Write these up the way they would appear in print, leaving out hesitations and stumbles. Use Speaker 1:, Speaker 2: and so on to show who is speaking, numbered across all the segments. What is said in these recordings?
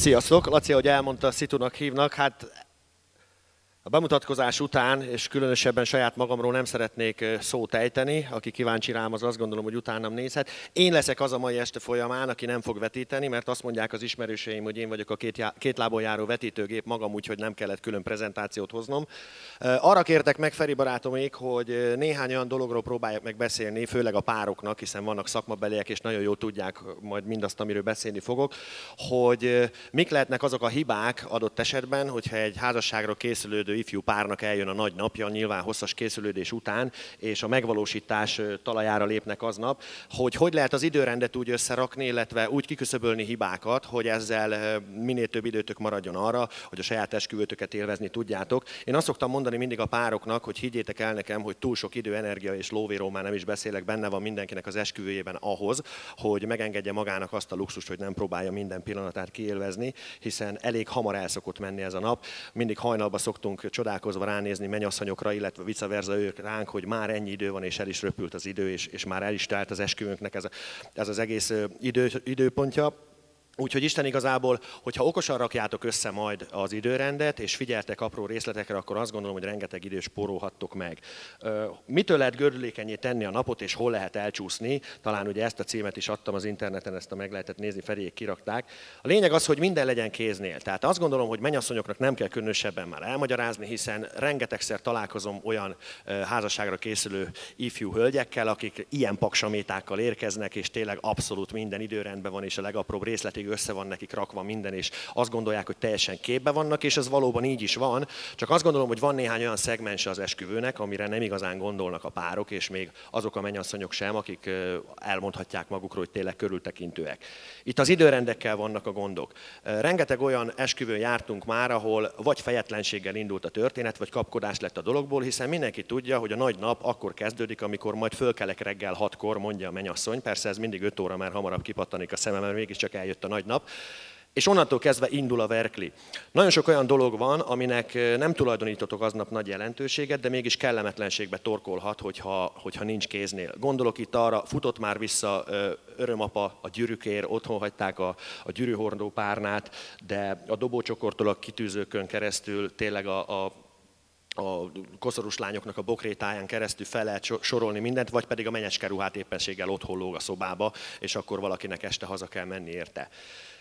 Speaker 1: Sziasztok! Laci, ahogy elmondta, Szitunak hívnak. Hát a bemutatkozás után, és különösebben saját magamról nem szeretnék szót ejteni. Aki kíváncsi rám, az azt gondolom, hogy utánam nézhet. Én leszek az a mai este folyamán, aki nem fog vetíteni, mert azt mondják az ismerőseim, hogy én vagyok a két lábon járó vetítőgép magam, úgyhogy nem kellett külön prezentációt hoznom. Arra kértek meg, Feri barátomék, hogy néhány olyan dologról próbálják meg beszélni, főleg a pároknak, hiszen vannak szakmabeliek, és nagyon jól tudják majd mindazt, amiről beszélni fogok, hogy mik lehetnek azok a hibák adott esetben, hogyha egy házasságra készülődő ifjú párnak eljön a nagy napja, nyilván hosszas készülődés után, és a megvalósítás talajára lépnek aznap, hogy lehet az időrendet úgy összerakni, illetve úgy kiküszöbölni hibákat, hogy ezzel minél több időtök maradjon arra, hogy a saját esküvőtöket élvezni tudjátok. Én azt szoktam mondani mindig a pároknak, hogy higgyétek el nekem, hogy túl sok idő, energia és lóvéról már nem is beszélek, benne van mindenkinek az esküvőjében ahhoz, hogy megengedje magának azt a luxust, hogy nem próbálja minden pillanatát kiélvezni, hiszen elég hamar el szokott menni ez a nap. Mindig hajnalba szoktunk csodálkozva ránézni mennyasszonyokra, illetve vice versa ők ránk, hogy már ennyi idő van, és el is röpült az idő, és már el is telt az esküvőnknek ez az egész időpontja. Úgyhogy Isten igazából, hogyha okosan rakjátok össze majd az időrendet, és figyeltek apró részletekre, akkor azt gondolom, hogy rengeteg időt spórolhattok meg. Mitől lehet gördülékenyé tenni a napot, és hol lehet elcsúszni? Talán ugye ezt a címet is adtam az interneten, ezt meg lehetett nézni, Feriék kirakták. A lényeg az, hogy minden legyen kéznél. Tehát azt gondolom, hogy mennyasszonyoknak nem kell különösebben már elmagyarázni, hiszen rengetegszer találkozom olyan házasságra készülő ifjú hölgyekkel, akik ilyen paksamétákkal érkeznek, és tényleg abszolút minden időrendben van, és a legapróbb részletig össze van nekik rakva minden, és azt gondolják, hogy teljesen képbe vannak, és ez valóban így is van. Csak azt gondolom, hogy van néhány olyan szegmense az esküvőnek, amire nem igazán gondolnak a párok, és még azok a mennyasszonyok sem, akik elmondhatják magukról, hogy tényleg körültekintőek. Itt az időrendekkel vannak a gondok. Rengeteg olyan esküvőn jártunk már, ahol vagy fejetlenséggel indult a történet, vagy kapkodás lett a dologból, hiszen mindenki tudja, hogy a nagy nap akkor kezdődik, amikor majd fölkelek reggel 6-kor, mondja a mennyasszony. Persze ez mindig 5 óra, már hamarabb kipattanik a szemem, mert mégiscsak eljött a nagy nap, és onnantól kezdve indul a verkli. Nagyon sok olyan dolog van, aminek nem tulajdonítotok aznap nagy jelentőséget, de mégis kellemetlenségbe torkolhat, hogyha nincs kéznél. Gondolok itt arra, futott már vissza örömapa a gyűrűkért, otthon hagyták a gyűrűhordó párnát, de a dobócsokortól a kitűzőkön keresztül tényleg a koszorús lányoknak a bokrétáján keresztül fel lehet sorolni mindent, vagy pedig a menyecske ruhát éppenséggel otthon lóg a szobába, és akkor valakinek este haza kell menni érte.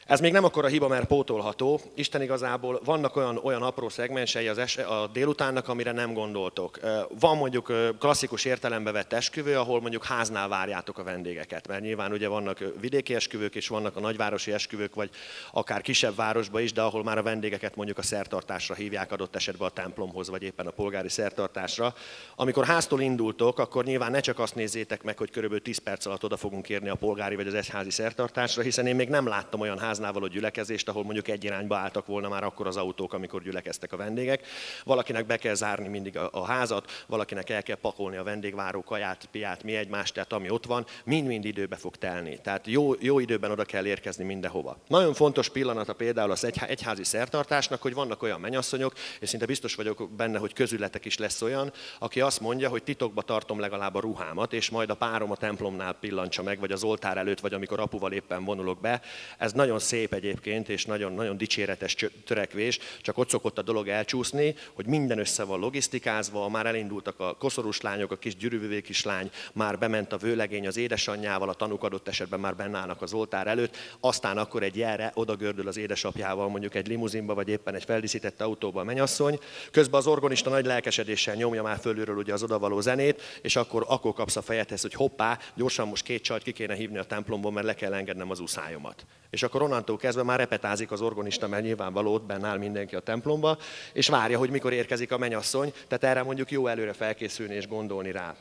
Speaker 1: Ez még nem akkora hiba, mert pótolható. Isten igazából vannak olyan apró szegmensei a délutánnak, amire nem gondoltok. Van mondjuk klasszikus értelembe vett esküvő, ahol mondjuk háznál várjátok a vendégeket, mert nyilván ugye vannak vidéki esküvők, és vannak a nagyvárosi esküvők, vagy akár kisebb városba is, de ahol már a vendégeket mondjuk a szertartásra hívják, adott esetben a templomhoz, vagy éppen a polgári szertartásra. Amikor háztól indultok, akkor nyilván ne csak azt nézzétek meg, hogy körülbelül 10 perc alatt oda fogunk érni a polgári vagy az egyházi szertartásra, hiszen én még nem láttam olyan háznál való gyülekezést, ahol mondjuk egy irányba álltak volna már akkor az autók, amikor gyülekeztek a vendégek. Valakinek be kell zárni mindig a házat, valakinek el kell pakolni a vendégváró kaját, piát, mi egymást, tehát ami ott van, mind-mind időbe fog telni. Tehát jó időben oda kell érkezni mindenhova. Nagyon fontos pillanata például az egyházi szertartásnak, hogy vannak olyan mennyasszonyok, és szinte biztos vagyok benne, hogy közületek is lesz olyan, aki azt mondja, hogy titokba tartom legalább a ruhámat, és majd a párom a templomnál pillantsa meg, vagy az oltár előtt, vagy amikor apuval éppen vonulok be. Ez nagyon szép egyébként, és nagyon dicséretes törekvés, csak ott szokott a dolog elcsúszni, hogy minden össze van logisztikázva, már elindultak a koszorús lányok, a kis gyűrűvővé kislány, már bement a vőlegény az édesanyjával, a tanúk adott esetben már benne állnak az oltár előtt, aztán akkor egy jelre odagördül az édesapjával, mondjuk egy limuzinba, vagy éppen egy feldíszített autóba a mennyasszony, közben az orgonista nagy lelkesedéssel nyomja már fölülről ugye az odavaló zenét, és akkor kapsz a fejedhez, hogy hoppá, gyorsan most 2 csajt ki kéne hívni a templomból, mert le kell engednem az uszályomat. És akkor onnantól kezdve már repetázik az orgonista, mert nyilvánvaló ott benne áll mindenki a templomba, és várja, hogy mikor érkezik a mennyasszony, tehát erre mondjuk jó előre felkészülni és gondolni rá.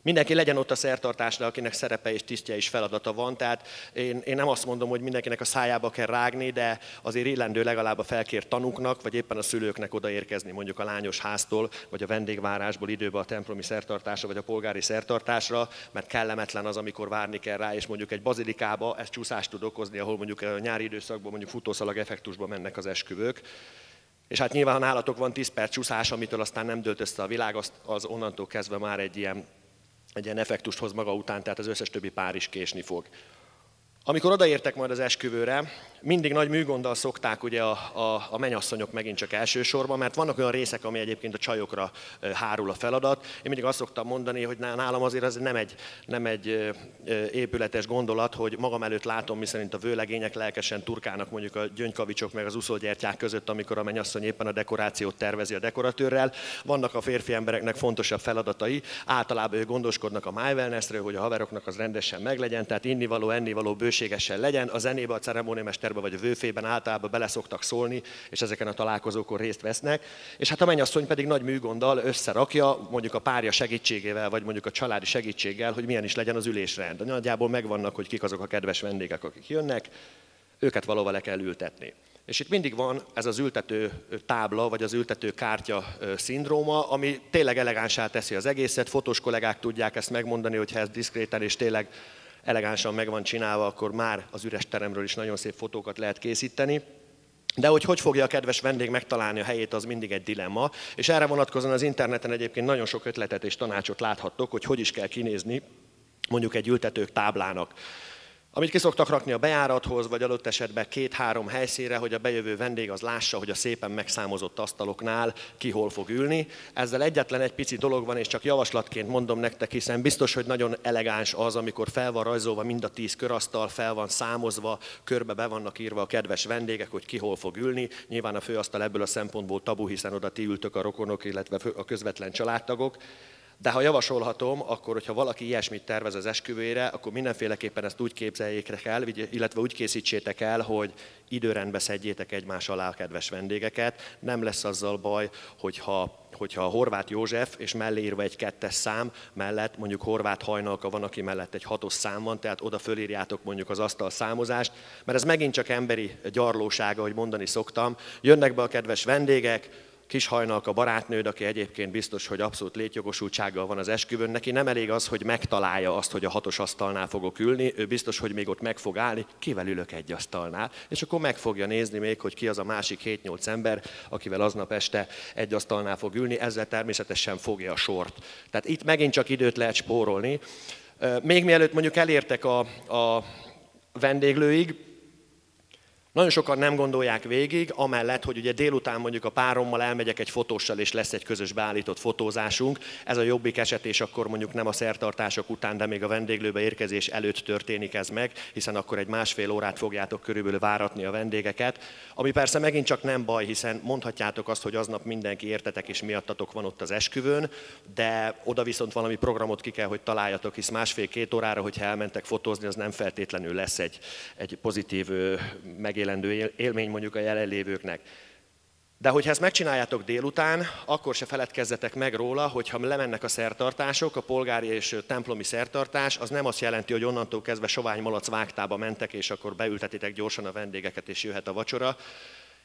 Speaker 1: Mindenki legyen ott a szertartásra, akinek szerepe és tisztje és feladata van, tehát én nem azt mondom, hogy mindenkinek a szájába kell rágni, de azért illendő legalább a felkért tanúknak, vagy éppen a szülőknek odaérkezni mondjuk a lányos háztól, vagy a vendégvárásból időbe a templomi szertartásra, vagy a polgári szertartásra, mert kellemetlen az, amikor várni kell rá, és mondjuk egy bazilikába ez csúszást tud okozni, ahol mondjuk a nyári időszakban mondjuk futószalag effektusba mennek az esküvők. És hát nyilván, ha nálatok van 10 perc csúszás, amitől aztán nem dőlt össze a világ, az onnantól kezdve már egy ilyen effektust hoz maga után, tehát az összes többi pár is késni fog. Amikor odaértek majd az esküvőre, mindig nagy műgonddal szokták ugye a mennyasszonyok megint csak elsősorban, mert vannak olyan részek, ami egyébként a csajokra hárul a feladat. Én mindig azt szoktam mondani, hogy nálam azért ez nem egy épületes gondolat, hogy magam előtt látom, miszerint a vőlegények lelkesen turkálnak mondjuk a gyöngykavicsok meg az uszógyertyák között, amikor a mennyasszony éppen a dekorációt tervezi a dekoratőrrel. Vannak a férfi embereknek fontosabb feladatai, általában ők gondoskodnak a My Wellnessről, hogy a haveroknak az rendesen meglegyen, tehát innivaló, ennivaló bőségesen legyen. A zenébe, a ceremóniamesterbe vagy a vőfében általában bele szoktak szólni, és ezeken a találkozókon részt vesznek. És hát a mennyasszony pedig nagy műgonddal összerakja, mondjuk a párja segítségével, vagy mondjuk a családi segítséggel, hogy milyen is legyen az ülésrend. Nagyjából megvannak, hogy kik azok a kedves vendégek, akik jönnek, őket valahol le kell ültetni. És itt mindig van ez az ültető tábla, vagy az ültető kártya szindróma, ami tényleg elegánsá teszi az egészet. Fotós kollégák tudják ezt megmondani, hogy ha ez diszkréten és tényleg elegánsan meg van csinálva, akkor már az üres teremről is nagyon szép fotókat lehet készíteni. De hogy fogja a kedves vendég megtalálni a helyét, az mindig egy dilemma. És erre vonatkozóan az interneten egyébként nagyon sok ötletet és tanácsot láthattok, hogy is kell kinézni mondjuk egy ültetők táblának. Amit ki szoktak rakni a bejárathoz, vagy adott esetben 2-3 helyszínre, hogy a bejövő vendég az lássa, hogy a szépen megszámozott asztaloknál ki hol fog ülni. Ezzel egyetlen egy pici dolog van, és csak javaslatként mondom nektek, hiszen biztos, hogy nagyon elegáns az, amikor fel van rajzolva mind a 10 körasztal, fel van számozva, körbe be vannak írva a kedves vendégek, hogy ki hol fog ülni. Nyilván a főasztal ebből a szempontból tabu, hiszen oda ti ültök a rokonok, illetve a közvetlen családtagok. De ha javasolhatom, akkor, hogyha valaki ilyesmit tervez az esküvőjére, akkor mindenféleképpen ezt úgy képzeljék el, illetve úgy készítsétek el, hogy időrendbe szedjétek egymás alá a kedves vendégeket. Nem lesz azzal baj, hogyha a Horváth József és mellé írva egy 2-es szám mellett mondjuk Horváth Hajnalka van, aki mellett egy 6-os szám van, tehát oda fölírjátok mondjuk az asztal számozást, mert ez megint csak emberi gyarlósága, hogy mondani szoktam. Jönnek be a kedves vendégek, Kis Hajnalka barátnőd, aki egyébként biztos, hogy abszolút létjogosultsággal van az esküvőn, neki nem elég az, hogy megtalálja azt, hogy a 6-os asztalnál fogok ülni, ő biztos, hogy még ott meg fog állni, kivel ülök egy asztalnál, és akkor meg fogja nézni még, hogy ki az a másik 7-8 ember, akivel aznap este egy asztalnál fog ülni, ezzel természetesen fogja a sort. Tehát itt megint csak időt lehet spórolni. Még mielőtt mondjuk elértek a vendéglőig, nagyon sokan nem gondolják végig, amellett, hogy ugye délután mondjuk a párommal elmegyek egy fotóssal, és lesz egy közös beállított fotózásunk. Ez a jobbik eset, és akkor mondjuk nem a szertartások után, de még a vendéglőbe érkezés előtt történik ez meg, hiszen akkor egy 1,5 órát fogjátok körülbelül váratni a vendégeket. Ami persze megint csak nem baj, hiszen mondhatjátok azt, hogy aznap mindenki értetek, és miattatok van ott az esküvőn, de oda viszont valami programot ki kell, hogy találjatok, hisz 1,5-2 órára, hogyha elmentek fotózni, az nem feltétlenül lesz egy pozitív megélendő élmény mondjuk a jelenlévőknek. De hogyha ezt megcsináljátok délután, akkor se feledkezzetek meg róla, hogyha lemennek a szertartások, a polgári és templomi szertartás, az nem azt jelenti, hogy onnantól kezdve sovány malac vágtába mentek, és akkor beültetitek gyorsan a vendégeket, és jöhet a vacsora.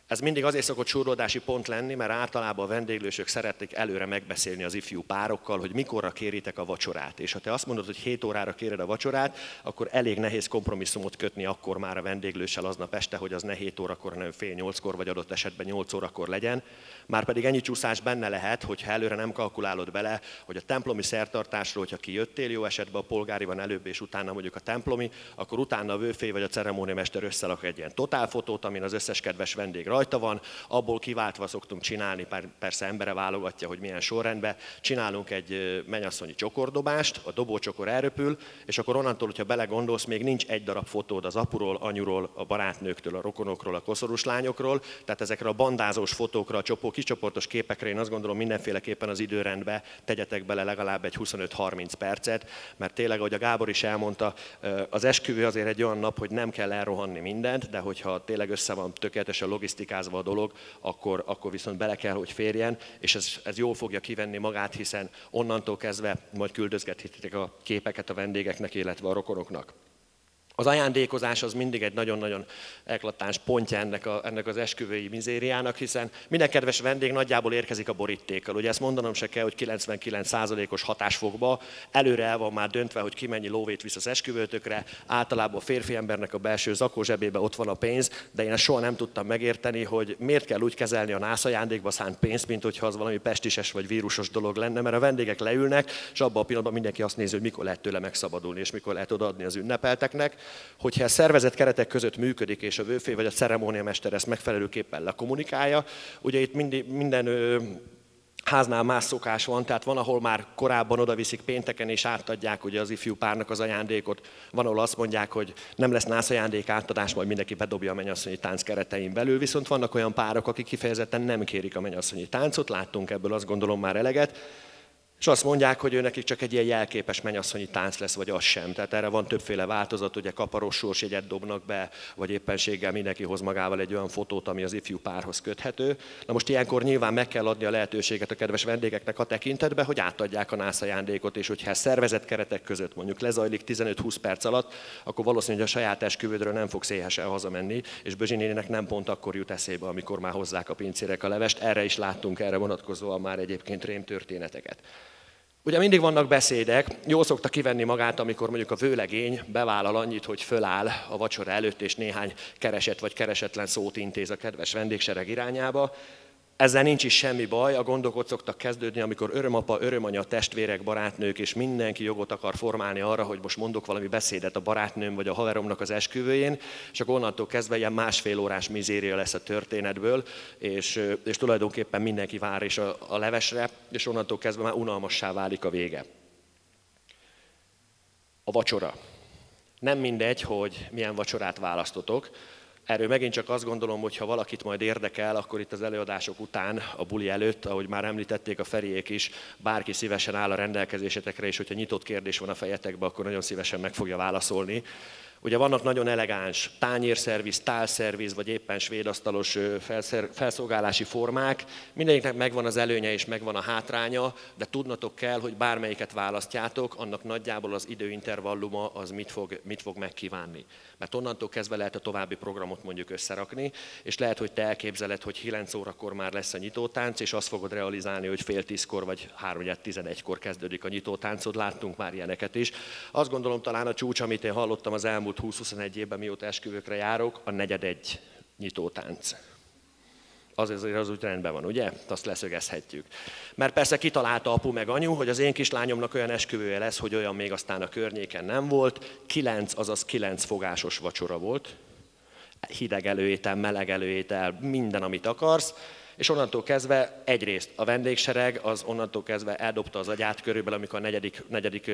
Speaker 1: Ez mindig azért szokott súrlódási pont lenni, mert általában a vendéglősök szeretik előre megbeszélni az ifjú párokkal, hogy mikorra kéritek a vacsorát. És ha te azt mondod, hogy 7 órára kéred a vacsorát, akkor elég nehéz kompromisszumot kötni akkor már a vendéglőssel aznap este, hogy az ne 7 órakor, hanem fél 8-kor, vagy adott esetben 8 órakor legyen. Márpedig ennyi csúszás benne lehet, hogyha előre nem kalkulálod bele, hogy a templomi szertartásról, hogyha kijöttél jó esetben, a polgári van előbb, és utána mondjuk a templomi, akkor utána a vőfély vagy a ceremóniamester összerak egy ilyen totálfotót, amin az összes kedves vendég rajta van, abból kiváltva szoktunk csinálni, persze embere válogatja, hogy milyen sorrendben, csinálunk egy mennyasszonyi csokordobást, a dobócsokor elröpül, és akkor onnantól, hogyha belegondolsz, még nincs egy darab fotód az apuról, anyuról, a barátnőktől, a rokonokról, a koszorús lányokról, tehát ezekre a bandázós fotókra, a kicsoportos képekre én azt gondolom mindenféleképpen az időrendbe tegyetek bele legalább egy 25-30 percet, mert tényleg, ahogy a Gábor is elmondta, az esküvő azért egy olyan nap, hogy nem kell elrohanni mindent, de hogyha tényleg össze van tökéletesen logisztikázva a dolog, akkor viszont bele kell, hogy férjen, és ez jól fogja kivenni magát, hiszen onnantól kezdve majd küldözgethetitek a képeket a vendégeknek, illetve a rokonoknak. Az ajándékozás az mindig egy nagyon-nagyon eklatáns pontja ennek az esküvői mizériának, hiszen minden kedves vendég nagyjából érkezik a borítékkal. Ugye ezt mondanom se kell, hogy 99%-os hatásfokba előre el van már döntve, hogy ki mennyi lóvét visz az esküvőtökre. Általában a férfi embernek a belső zakó zsebébe ott van a pénz, de én ezt soha nem tudtam megérteni, hogy miért kell úgy kezelni a nászajándékba szánt pénzt, mint hogyha az valami pestises vagy vírusos dolog lenne, mert a vendégek leülnek, és abban a pillanatban mindenki azt nézi, hogy mikor lehet tőle megszabadulni, és mikor lehet odaadni az ünnepelteknek. hogyha a szervezet keretek között működik, és a vőfély vagy a ceremóniamester ezt megfelelőképpen lekommunikálja, ugye itt minden háznál más szokás van, tehát van, ahol már korábban odaviszik pénteken, és átadják ugye az ifjú párnak az ajándékot. Van, ahol azt mondják, hogy nem lesz nászajándék átadás, majd mindenki bedobja a mennyasszonyi tánc keretein belül, viszont vannak olyan párok, akik kifejezetten nem kérik a mennyasszonyi táncot, láttunk ebből azt gondolom már eleget, és azt mondják, hogy ő nekik csak egy ilyen jelképes mennyasszonyi tánc lesz, vagy az sem. Tehát erre van többféle változat, ugye kaparos sorsjegyet dobnak be, vagy éppenséggel mindenki hoz magával egy olyan fotót, ami az ifjú párhoz köthető. Na most ilyenkor nyilván meg kell adni a lehetőséget a kedves vendégeknek a tekintetbe, hogy átadják a nászajándékot, és hogyha szervezett keretek között mondjuk lezajlik 15-20 perc alatt, akkor valószínűleg a saját esküvődről nem fogsz éhesen hazamenni, és Bözsi néninek nem pont akkor jut eszébe, amikor már hozzák a pincérek a levest. Erre is láttunk erre vonatkozóan már egyébként rémtörténeteket. Ugye mindig vannak beszédek, jól szokta kivenni magát, amikor mondjuk a vőlegény bevállal annyit, hogy föláll a vacsora előtt, és néhány keresett vagy keresetlen szót intéz a kedves vendégsereg irányába. Ezzel nincs is semmi baj, a gondok ott szoktak kezdődni, amikor örömapa, örömanya, testvérek, barátnők, és mindenki jogot akar formálni arra, hogy most mondok valami beszédet a barátnőm vagy a haveromnak az esküvőjén, és akkor onnantól kezdve ilyen másfél órás mizéria lesz a történetből, és tulajdonképpen mindenki vár is a levesre, és onnantól kezdve már unalmassá válik a vége. A vacsora. Nem mindegy, hogy milyen vacsorát választotok. Erről megint csak azt gondolom, hogy ha valakit majd érdekel, akkor itt az előadások után, a buli előtt, ahogy már említették a Feriék is, bárki szívesen áll a rendelkezésetekre, és hogyha nyitott kérdés van a fejetekben, akkor nagyon szívesen meg fogja válaszolni. Ugye vannak nagyon elegáns tányérszerviz, tálszerviz, vagy éppen svédasztalos felszolgálási formák. Mindegyiknek megvan az előnye és megvan a hátránya, de tudnatok kell, hogy bármelyiket választjátok, annak nagyjából az időintervalluma az mit fog megkívánni. Mert onnantól kezdve lehet a további programot mondjuk összerakni, és lehet, hogy te elképzeled, hogy 9 órakor már lesz a nyitótánc, és azt fogod realizálni, hogy fél 10-kor vagy 3-11-kor kezdődik a nyitótáncod, láttunk már ilyeneket is. Azt gondolom talán a csúcs, amit én hallottam az elmúlt 20-21 évben, mióta esküvőkre járok, a 4-1 nyitótánc. Az úgy rendben van, ugye? Azt leszögezhetjük. Mert persze kitalálta apu meg anyu, hogy az én kislányomnak olyan esküvője lesz, hogy olyan még aztán a környéken nem volt. 9 fogásos vacsora volt. Hideg előétel, meleg előétel, minden, amit akarsz. És onnantól kezdve egyrészt a vendégsereg, az onnantól kezdve eldobta az agyát körülbelül, amikor a negyedik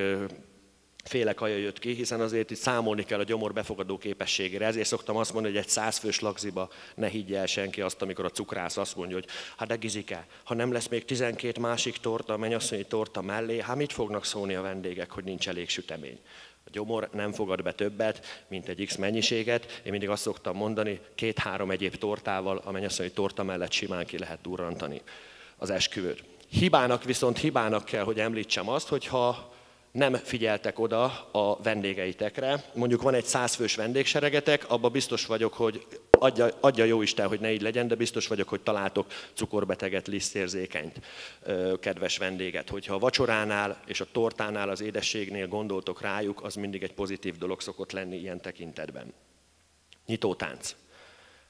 Speaker 1: féle kaja jött ki, hiszen azért itt számolni kell a gyomor befogadó képességére. Ezért szoktam azt mondani, hogy egy 100 fős lagziba ne higgye el senki azt, amikor a cukrász azt mondja, hogy hát de Gizike, ha nem lesz még 12 másik torta, a mennyasszonyi torta mellé, hát mit fognak szólni a vendégek, hogy nincs elég sütemény? A gyomor nem fogad be többet, mint egy X mennyiséget. Én mindig azt szoktam mondani, 2-3 egyéb tortával a mennyasszonyi torta mellett simán ki lehet durrantani az esküvőt. Hibának kell, hogy említsem azt, hogyha nem figyeltek oda a vendégeitekre. Mondjuk van egy 100 fős vendégseregetek, abban biztos vagyok, hogy adja jó Isten, hogy ne így legyen, de biztos vagyok, hogy találtok cukorbeteget, lisztérzékenyt, kedves vendéget. Hogyha a vacsoránál és a tortánál, az édességnél gondoltok rájuk, az mindig egy pozitív dolog szokott lenni ilyen tekintetben. Nyitótánc.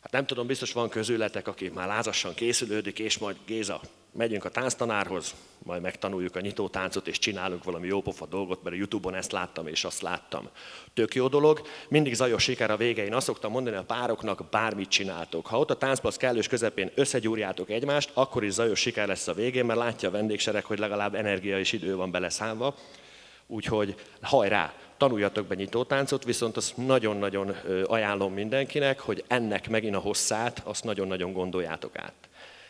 Speaker 1: Hát nem tudom, biztos van közületek, aki már lázassan készülődik, és majd Géza, megyünk a tánctanárhoz, majd megtanuljuk a nyitótáncot, és csinálunk valami jópofa dolgot, mert a Youtube-on ezt láttam, és azt láttam. Tök jó dolog, mindig zajos siker a vége. Én azt szoktam mondani a pároknak, bármit csináltok. Ha ott a táncplac kellős közepén összegyúrjátok egymást, akkor is zajos siker lesz a végén, mert látja a vendégsereg, hogy legalább energia és idő van beleszámva. Úgyhogy hajrá! Tanuljatok be nyitótáncot, viszont azt nagyon-nagyon ajánlom mindenkinek, hogy ennek megint a hosszát, azt nagyon-nagyon gondoljátok át.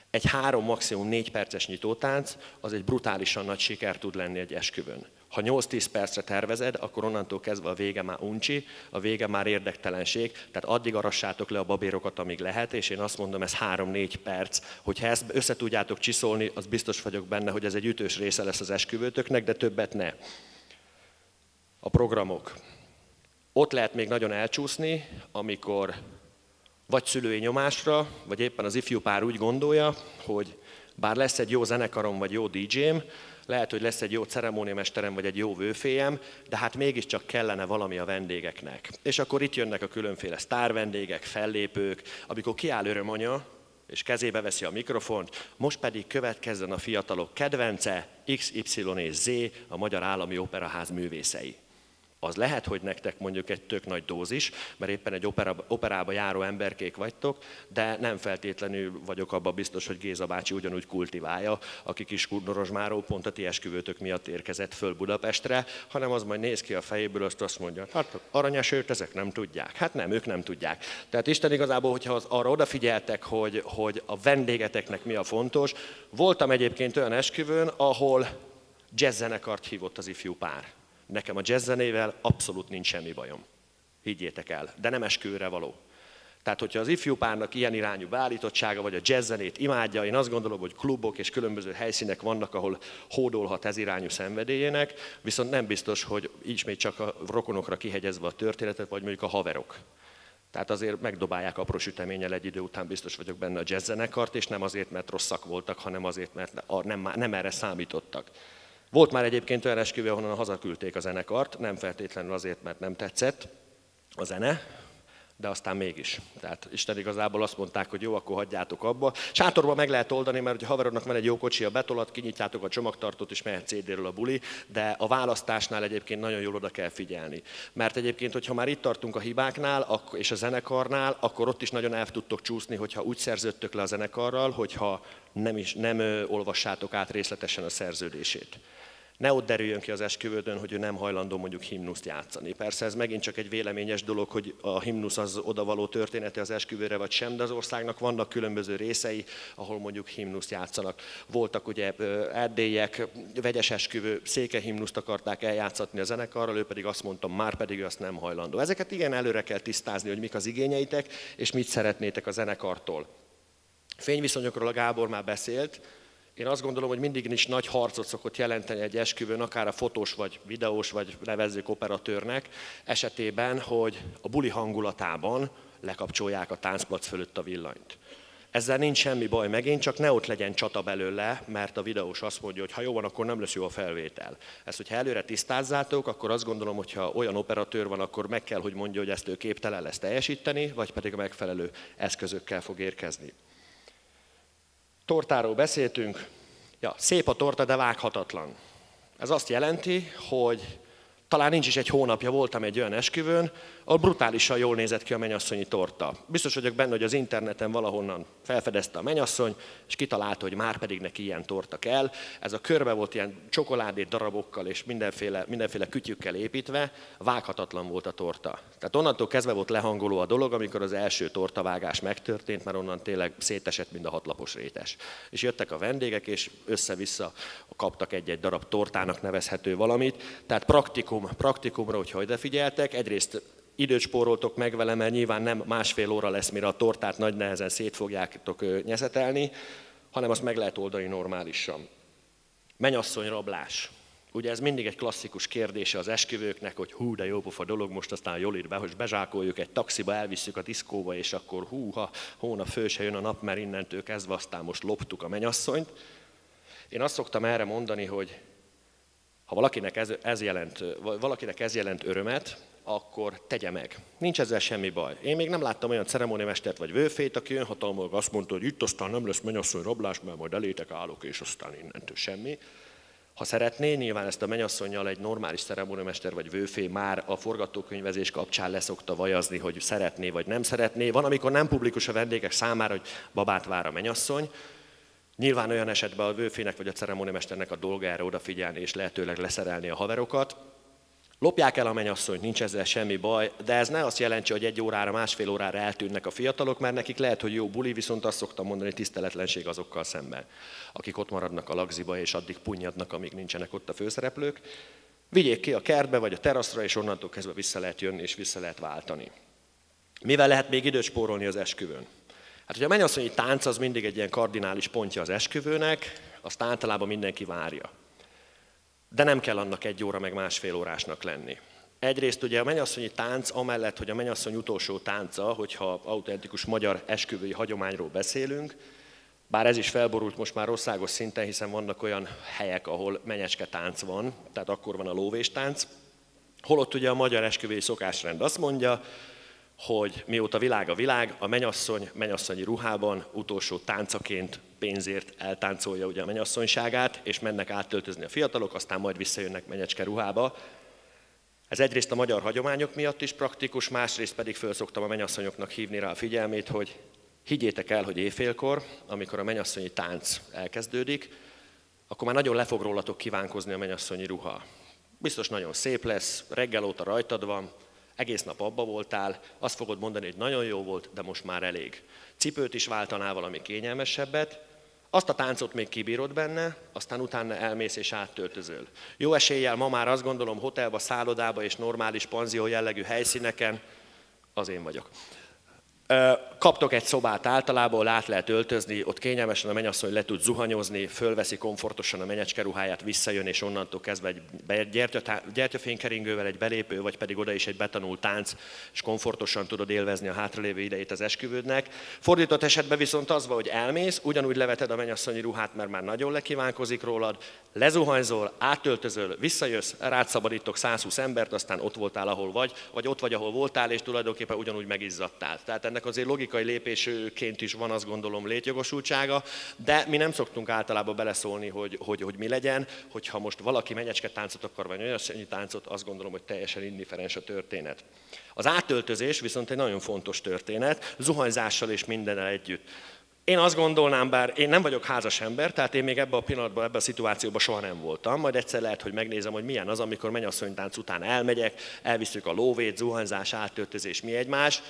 Speaker 1: Egy 3, maximum 4 perces nyitótánc, az egy brutálisan nagy siker tud lenni egy esküvőn. Ha 8-10 percre tervezed, akkor onnantól kezdve a vége már uncsi, a vége már érdektelenség, tehát addig arassátok le a babérokat, amíg lehet, és én azt mondom, ez 3-4 perc. Hogyha ezt össze tudjátok csiszolni, az biztos vagyok benne, hogy ez egy ütős része lesz az esküvőtöknek, de többet ne. A programok. Ott lehet még nagyon elcsúszni, amikor vagy szülői nyomásra, vagy éppen az ifjú pár úgy gondolja, hogy bár lesz egy jó zenekarom, vagy jó DJ-m, lehet, hogy lesz egy jó ceremóniamesterem, vagy egy jó vőfélyem, de hát mégiscsak kellene valami a vendégeknek. És akkor itt jönnek a különféle sztárvendégek, fellépők, amikor kiáll örömanya, és kezébe veszi a mikrofont, most pedig következzen a fiatalok kedvence, XY és Z, a Magyar Állami Operaház művészei. Az lehet, hogy nektek mondjuk egy tök nagy dózis, mert éppen egy operába járó emberkék vagytok, de nem feltétlenül vagyok abban biztos, hogy Géza bácsi ugyanúgy kultiválja, aki Kiskunnorozsmáról pont a ti esküvőtök miatt érkezett föl Budapestre, hanem az majd néz ki a fejéből, azt mondja, hát aranyesőt ezek nem tudják. Hát nem, ők nem tudják. Tehát Isten igazából, hogyha arra odafigyeltek, hogy a vendégeteknek mi a fontos, voltam egyébként olyan esküvőn, ahol jazzzenekart hívott az ifjú pár. Nekem a jazzzenével abszolút nincs semmi bajom. Higgyétek el, de nem esküvőre való. Tehát, hogyha az ifjú párnak ilyen irányú beállítottsága, vagy a jazzzenét imádja, én azt gondolom, hogy klubok és különböző helyszínek vannak, ahol hódolhat ez irányú szenvedélyének, viszont nem biztos, hogy ismét csak a rokonokra kihegyezve a történetet, vagy mondjuk a haverok. Tehát azért megdobálják apró süteménnyel egy idő után, biztos vagyok benne a jazzzenekart, és nem azért, mert rosszak voltak, hanem azért, mert nem erre számítottak. Volt már egyébként olyan esküvő, ahonnan hazaküldték a zenekart, nem feltétlenül azért, mert nem tetszett a zene, de aztán mégis. Tehát Isten igazából azt mondták, hogy jó, akkor hagyjátok abba. Sátorban meg lehet oldani, mert ha haverodnak van egy jó kocsia, betolat, kinyitjátok a csomagtartót, és mehet CD-ről a buli, de a választásnál egyébként nagyon jól oda kell figyelni. Mert egyébként, hogyha már itt tartunk a hibáknál és a zenekarnál, akkor ott is nagyon el tudtok csúszni, hogyha úgy szerződtök le a zenekarral, hogyha nem olvassátok át részletesen a szerződését. Ne ott derüljön ki az esküvődön, hogy ő nem hajlandó mondjuk himnuszt játszani. Persze ez megint csak egy véleményes dolog, hogy a himnusz az odavaló története az esküvőre vagy sem, de az országnak vannak különböző részei, ahol mondjuk himnuszt játszanak. Voltak ugye erdélyek, vegyes esküvő, székehimnuszt akarták eljátszatni a zenekarral, ő pedig azt mondta, már pedig ő azt nem hajlandó. Ezeket igen előre kell tisztázni, hogy mik az igényeitek, és mit szeretnétek a zenekartól. Fényviszonyokról a Gábor már beszélt. Én azt gondolom, hogy mindig is nagy harcot szokott jelenteni egy esküvőn, akár a fotós, vagy videós, vagy nevezzük operatőrnek esetében, hogy a buli hangulatában lekapcsolják a táncplac fölött a villanyt. Ezzel nincs semmi baj megint, csak ne ott legyen csata belőle, mert a videós azt mondja, hogy ha jó van, akkor nem lesz jó a felvétel. Ezt, hogyha előre tisztázzátok, akkor azt gondolom, hogy ha olyan operatőr van, akkor meg kell, hogy mondja, hogy ezt ő képtelen lesz teljesíteni, vagy pedig a megfelelő eszközökkel fog érkezni. Tortáról beszéltünk. Ja, szép a torta, de vághatatlan. Ez azt jelenti, hogy talán nincs is egy hónapja, voltam egy olyan esküvőn, ahol brutálisan jól nézett ki a mennyasszonyi torta. Biztos vagyok benne, hogy az interneten valahonnan felfedezte a mennyasszony, és kitalálta, hogy már pedig neki ilyen torta kell. Ez a körbe volt ilyen csokoládé darabokkal és mindenféle kütyükkel építve, vághatatlan volt a torta. Tehát onnantól kezdve volt lehangoló a dolog, amikor az első tortavágás megtörtént, mert onnan tényleg szétesett, mint a 6 lapos rétes. És jöttek a vendégek, és össze-vissza kaptak egy-egy darab tortának nevezhető valamit. Tehát praktikumra, hogyha ide figyeltek, egyrészt időt spóroltok meg vele, mert nyilván nem másfél óra lesz, mire a tortát nagy nehezen szét fogjátok nyeszetelni, hanem azt meg lehet oldani normálisan. Mennyasszony rablás. Ugye ez mindig egy klasszikus kérdése az esküvőknek, hogy hú, de jó pofa dolog, most aztán Jolit hogy bezsákoljuk egy taxiba, elvisszük a diszkóba, és akkor húha, hónap föl se jön a nap, mert innentől kezdve aztán most loptuk a mennyasszonyt. Én azt szoktam erre mondani, hogy ha valakinek ez jelent örömet, akkor tegye meg. Nincs ezzel semmi baj. Én még nem láttam olyan ceremóniamestert vagy vőfét, aki önhatalmúlag azt mondta, hogy itt aztán nem lesz mennyasszony rablás, mert majd elétek állok, és aztán innentől semmi. Ha szeretné, nyilván ezt a mennyasszonnyal egy normális ceremóniamester vagy vőfé már a forgatókönyvezés kapcsán leszokta vajazni, hogy szeretné vagy nem szeretné. Van, amikor nem publikus a vendégek számára, hogy babát vár a mennyasszony. Nyilván olyan esetben a vőfének vagy a ceremóniamesternek a dolga erre odafigyelni és lehetőleg leszerelni a haverokat. Lopják el a mennyasszonyt, nincs ezzel semmi baj, de ez ne azt jelenti, hogy 1 órára, másfél órára eltűnnek a fiatalok, mert nekik lehet, hogy jó buli, viszont azt szoktam mondani, tiszteletlenség azokkal szemben, akik ott maradnak a lagziba és addig punnyadnak, amíg nincsenek ott a főszereplők. Vigyék ki a kertbe vagy a teraszra, és onnantól kezdve vissza lehet jönni és vissza lehet váltani. Mivel lehet még időt spórolni az esküvőn? Hát ugye a mennyasszonyi tánc az mindig egy ilyen kardinális pontja az esküvőnek, azt általában mindenki várja. De nem kell annak 1 óra meg másfél órásnak lenni. Egyrészt ugye a mennyasszonyi tánc, amellett, hogy a mennyasszony utolsó tánca, hogyha autentikus magyar esküvői hagyományról beszélünk, bár ez is felborult most már országos szinten, hiszen vannak olyan helyek, ahol menyecske tánc van, tehát akkor van a lóvéstánc, holott ugye a magyar esküvői szokásrend azt mondja, hogy mióta világ a világ, a mennyasszony mennyasszonyi ruhában utolsó táncaként pénzért eltáncolja ugye a mennyasszonyságát, és mennek áttöltözni a fiatalok, aztán majd visszajönnek menyecske ruhába. Ez egyrészt a magyar hagyományok miatt is praktikus, másrészt pedig föl szoktam a mennyasszonyoknak hívni rá a figyelmét, hogy higgyétek el, hogy éjfélkor, amikor a mennyasszonyi tánc elkezdődik, akkor már nagyon le fog rólatok kívánkozni a mennyasszonyi ruha. Biztos nagyon szép lesz, reggel óta rajtad van, egész nap abba voltál, azt fogod mondani, hogy nagyon jó volt, de most már elég. Cipőt is váltanál valami kényelmesebbet, azt a táncot még kibírod benne, aztán utána elmész és áttöltözöl. Jó eséllyel ma már azt gondolom hotelba, szállodába és normális panzió jellegű helyszíneken az én vagyok. Kaptok egy szobát általában, át lehet öltözni, ott kényelmesen a mennyasszony le tud zuhanyozni, fölveszi komfortosan a menyecske ruháját, visszajön, és onnantól kezdve egy gyertyafénykeringővel egy belépő, vagy pedig oda is egy betanult tánc, és komfortosan tudod élvezni a hátralévő idejét az esküvődnek. Fordított esetben viszont az van, hogy elmész, ugyanúgy leveted a mennyasszonyi ruhát, mert már nagyon lekívánkozik rólad, lezuhanyzol, átöltözöl, visszajössz, rád szabadítok 120 embert, aztán ott voltál, ahol vagy ott vagy, ahol voltál, és tulajdonképpen ugyanúgy megizzadtál. Tehát ennek azért logikai lépésként is van, azt gondolom, létjogosultsága, de mi nem szoktunk általában beleszólni, hogy mi legyen, hogyha most valaki menyecske táncot akar, vagy mennyasszonyi táncot, azt gondolom, hogy teljesen indifferens a történet. Az átöltözés viszont egy nagyon fontos történet, zuhanyzással és mindennel együtt. Én azt gondolnám, bár én nem vagyok házas ember, tehát én még ebben a pillanatban, ebben a szituációban soha nem voltam, majd egyszer lehet, hogy megnézem, hogy milyen az, amikor mennyasszonytánc után elmegyek, elviszük a lóvét, zuhanyzás, átöltözés, mi egymás.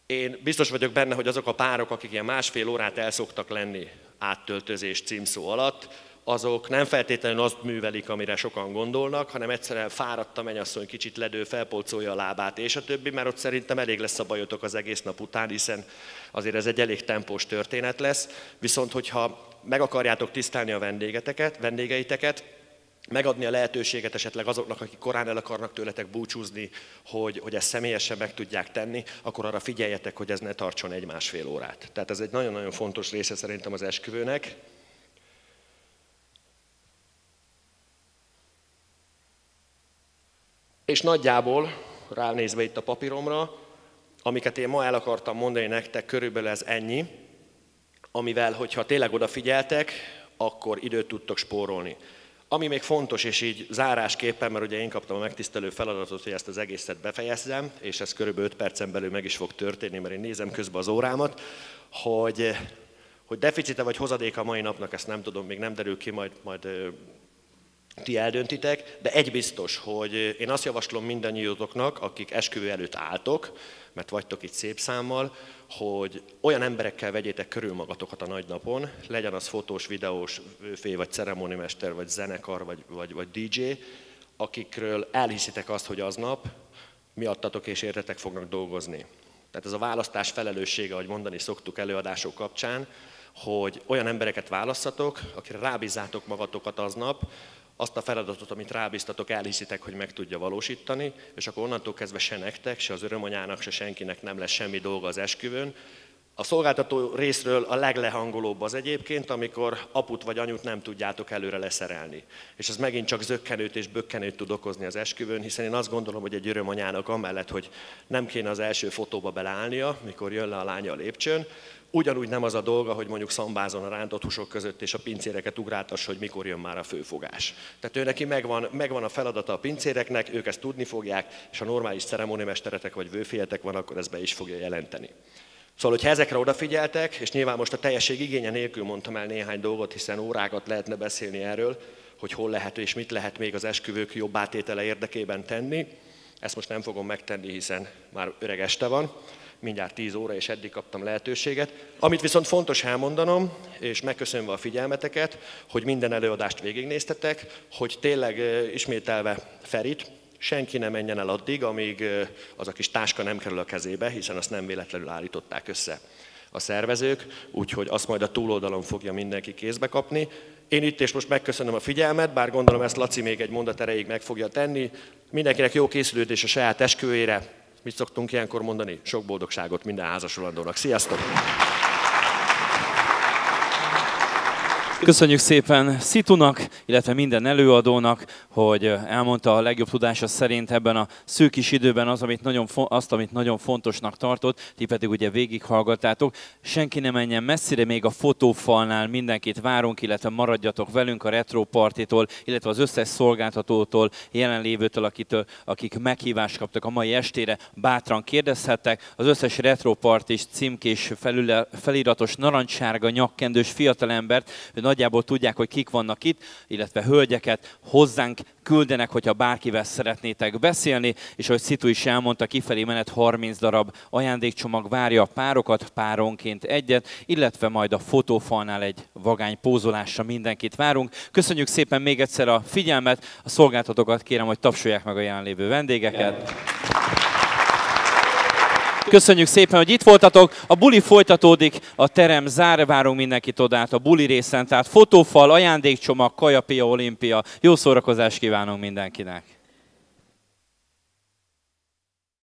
Speaker 1: Én biztos vagyok benne, hogy azok a párok, akik ilyen másfél órát el szoktak lenni áttöltözés címszó alatt, azok nem feltétlenül azt művelik, amire sokan gondolnak, hanem egyszerűen fáradt a mennyasszony, kicsit ledő, felpolcolja a lábát, és a többi, mert ott szerintem elég lesz a bajotok az egész nap után, hiszen azért ez egy elég tempós történet lesz. Viszont, hogyha meg akarjátok tisztelni a vendégeiteket, megadni a lehetőséget esetleg azoknak, akik korán el akarnak tőletek búcsúzni, hogy ezt személyesen meg tudják tenni, akkor arra figyeljetek, hogy ez ne tartson 1-1,5 órát. Tehát ez egy nagyon-nagyon fontos része szerintem az esküvőnek. És nagyjából, ránézve itt a papíromra, amiket én ma el akartam mondani nektek, körülbelül ez ennyi, amivel, hogyha tényleg odafigyeltek, akkor időt tudtok spórolni. Ami még fontos, és így zárásképpen, mert ugye én kaptam a megtisztelő feladatot, hogy ezt az egészet befejezzem, és ez körülbelül 5 percen belül meg is fog történni, mert én nézem közben az órámat, hogy deficite vagy hozadéka a mai napnak, ezt nem tudom, még nem derül ki, majd ti eldöntitek, de egy biztos, hogy én azt javaslom mindannyiótoknak, akik esküvő előtt álltok, mert vagytok itt szép számmal, hogy olyan emberekkel vegyétek körül magatokat a nagy napon, legyen az fotós, videós, vagy ceremonimester, vagy zenekar, vagy DJ, akikről elhiszitek azt, hogy aznap miattatok és értetek fognak dolgozni. Tehát ez a választás felelőssége, ahogy mondani szoktuk előadások kapcsán, hogy olyan embereket válasszatok, akire rábízzátok magatokat aznap, azt a feladatot, amit rábíztatok, elhiszitek, hogy meg tudja valósítani, és akkor onnantól kezdve se nektek, se az örömanyának, se senkinek nem lesz semmi dolga az esküvőn. A szolgáltató részről a leglehangolóbb az egyébként, amikor aput vagy anyut nem tudjátok előre leszerelni. És ez megint csak zökkenőt és bökkenőt tud okozni az esküvőn, hiszen én azt gondolom, hogy egy örömanyának amellett, hogy nem kéne az első fotóba beleállnia, mikor jön le a lánya a lépcsőn, ugyanúgy nem az a dolga, hogy mondjuk szambázon a rántott húsok között és a pincéreket ugráltassa, hogy mikor jön már a főfogás. Tehát ő neki megvan a feladata a pincéreknek, ők ezt tudni fogják, és ha normális ceremonimesteretek vagy vőfélyetek van, akkor ez be is fogja jelenteni. Szóval, hogyha ezekre odafigyeltek, és nyilván most a teljesség igénye nélkül mondtam el néhány dolgot, hiszen órákat lehetne beszélni erről, hogy hol lehet és mit lehet még az esküvők jobb átétele érdekében tenni. Ezt most nem fogom megtenni, hiszen már öreg este van, mindjárt 10 óra, és eddig kaptam lehetőséget. Amit viszont fontos elmondanom, és megköszönve a figyelmeteket, hogy minden előadást végignéztetek, hogy tényleg ismételve Ferit, senki ne menjen el addig, amíg az a kis táska nem kerül a kezébe, hiszen azt nem véletlenül állították össze a szervezők, úgyhogy azt majd a túloldalon fogja mindenki kézbe kapni. Én itt és most megköszönöm a figyelmet, bár gondolom ezt Laci még egy mondat erejéig meg fogja tenni. Mindenkinek jó készülődés a saját esküvőjére. Mit szoktunk ilyenkor mondani? Sok boldogságot minden házasulandónak. Sziasztok!
Speaker 2: Köszönjük szépen Situnak, illetve minden előadónak, hogy elmondta a legjobb tudása szerint ebben a szűk kis időben amit nagyon fontosnak tartott, ti pedig ugye végighallgattátok. Senki ne menjen messzire, még a fotófalnál mindenkit várunk, illetve maradjatok velünk a Retro Partitól, illetve az összes szolgáltatótól, jelenlévőtől, akik meghívást kaptak a mai estére, bátran kérdezhettek. Az összes Retro Partis címkés feliratos narancssárga nyakkendős fiatalembert, nagyjából tudják, hogy kik vannak itt, illetve hölgyeket hozzánk küldenek, hogyha bárkivel szeretnétek beszélni, és ahogy Situ is elmondta, kifelé menet 30 darab ajándékcsomag várja a párokat, páronként egyet, illetve majd a fotófalnál egy vagány pózolásra mindenkit várunk. Köszönjük szépen még egyszer a figyelmet, a szolgáltatókat kérem, hogy tapsolják meg a jelenlévő vendégeket. Köszönjük szépen, hogy itt voltatok. A buli folytatódik, a terem zár, várunk mindenkit odát a buli részen. Tehát fotófal, ajándékcsomag, kajapia, olimpia. Jó szórakozást kívánunk mindenkinek!